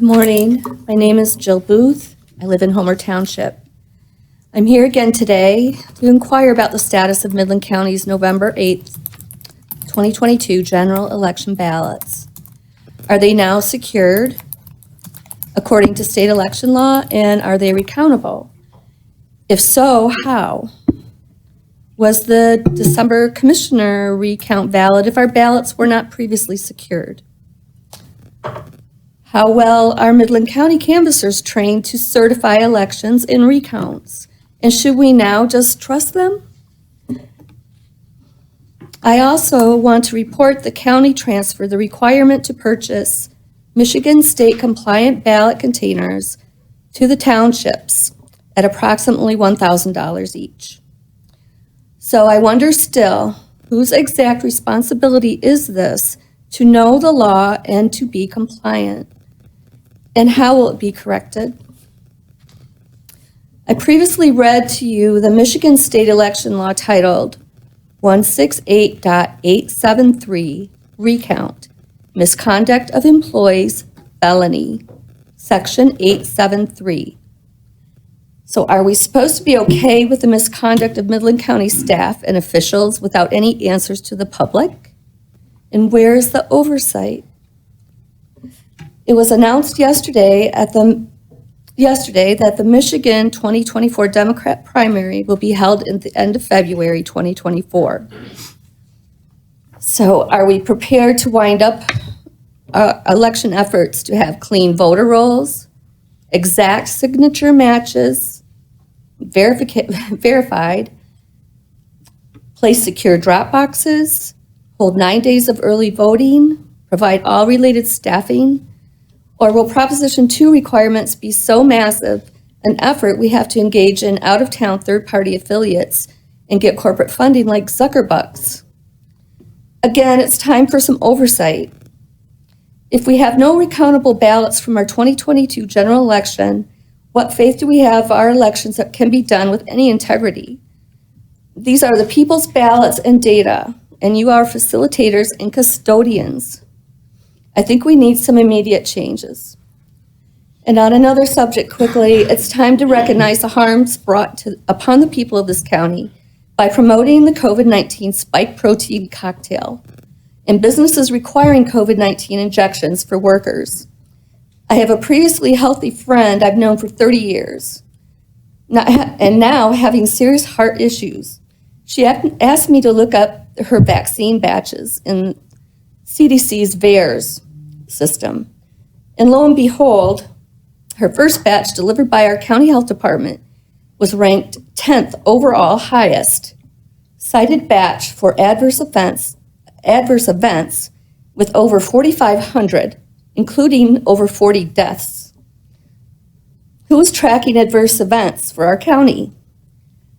Good morning. My name is Jill Booth. I live in Homer Township. I'm here again today to inquire about the status of Midland County's November 8th, 2022 general election ballots. Are they now secured according to state election law, and are they recountable? If so, how? Was the December commissioner recount valid if our ballots were not previously secured? How well are Midland County canvassers trained to certify elections and recounts? And should we now just trust them? I also want to report the county transfer the requirement to purchase Michigan state compliant ballot containers to the townships at approximately $1,000 each. So I wonder still, whose exact responsibility is this to know the law and to be compliant? And how will it be corrected? I previously read to you the Michigan state election law titled 168.873 Recount, Misconduct of Employees, Felony, Section 873. So are we supposed to be okay with the misconduct of Midland County staff and officials without any answers to the public? And where is the oversight? It was announced yesterday that the Michigan 2024 Democrat primary will be held at the end of February 2024. So are we prepared to wind up election efforts to have clean voter rolls, exact signature matches, verified, place secure drop boxes, hold 9 days of early voting, provide all related staffing? Or will Proposition 2 requirements be so massive an effort we have to engage in out-of-town third-party affiliates and get corporate funding like Zuckerbucks? Again, it's time for some oversight. If we have no recountable ballots from our 2022 general election, what faith do we have our elections that can be done with any integrity? These are the people's ballots and data, and you are facilitators and custodians. I think we need some immediate changes. And on another subject quickly, it's time to recognize the harms brought upon the people of this county by promoting the COVID-19 spike protein cocktail and businesses requiring COVID-19 injections for workers. I have a previously healthy friend I've known for 30 years, and now having serious heart issues. She asked me to look up her vaccine batches in CDC's VAERS system. And lo and behold, her first batch delivered by our county health department was ranked 10th overall highest cited batch for adverse events with over 4,500, including over 40 deaths. Who is tracking adverse events for our county?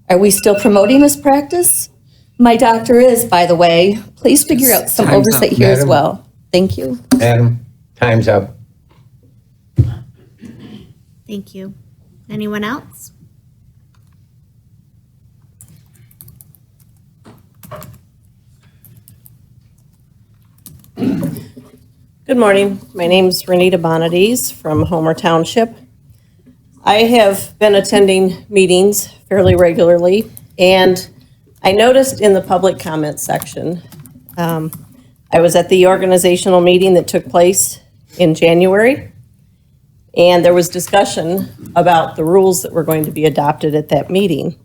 Are we still promoting this practice? My doctor is, by the way. Please figure out some oversight here as well. Thank you. Madam, time's up. Thank you. Anyone else? Good morning. My name is Renita Bonadies from Homer Township. I have been attending meetings fairly regularly, and I noticed in the public comment section, I was at the organizational meeting that took place in January, and there was discussion about the rules that were going to be adopted at that meeting.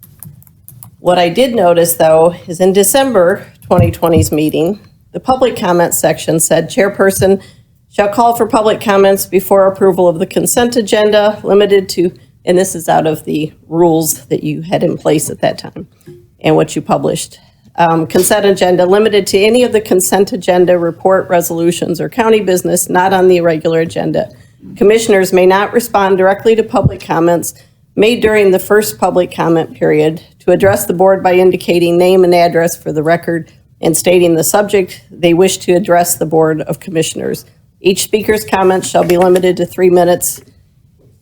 What I did notice, though, is in December 2020's meeting, the public comment section said, "Chairperson shall call for public comments before approval of the consent agenda, limited to," and this is out of the rules that you had in place at that time and what you published. Consent agenda limited to any of the consent agenda, report, resolutions, or county business not on the regular agenda. Commissioners may not respond directly to public comments made during the first public comment period to address the board by indicating name and address for the record and stating the subject they wish to address the Board of Commissioners. Each speaker's comments shall be limited to 3 minutes.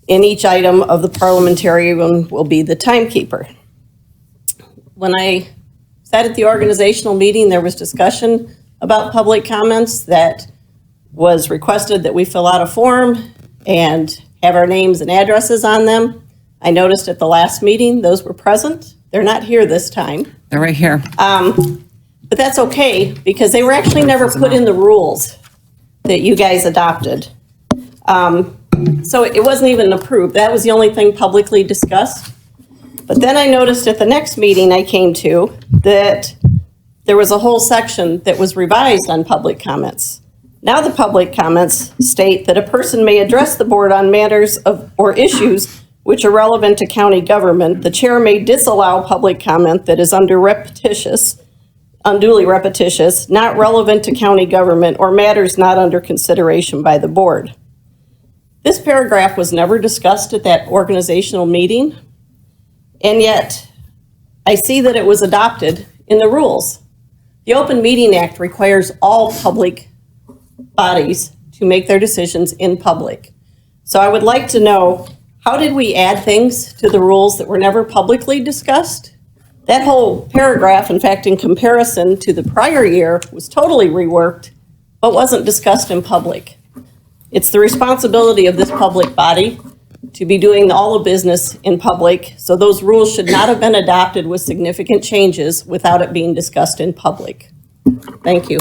In each item of the parliamentarian will be the timekeeper. When I sat at the organizational meeting, there was discussion about public comments that was requested that we fill out a form and have our names and addresses on them. I noticed at the last meeting, those were present. They're not here this time. They're right here. But that's okay, because they were actually never put in the rules that you guys adopted. So it wasn't even approved. That was the only thing publicly discussed. But then I noticed at the next meeting I came to that there was a whole section that was revised on public comments. Now the public comments state that a person may address the board on matters of or issues which are relevant to county government. The chair may disallow public comment that is unduly repetitious, not relevant to county government, or matters not under consideration by the board. This paragraph was never discussed at that organizational meeting, and yet I see that it was adopted in the rules. The Open Meeting Act requires all public bodies to make their decisions in public. So I would like to know, how did we add things to the rules that were never publicly discussed? That whole paragraph, in fact, in comparison to the prior year, was totally reworked, but wasn't discussed in public. It's the responsibility of this public body to be doing all the business in public, so those rules should not have been adopted with significant changes without it being discussed in public. Thank you.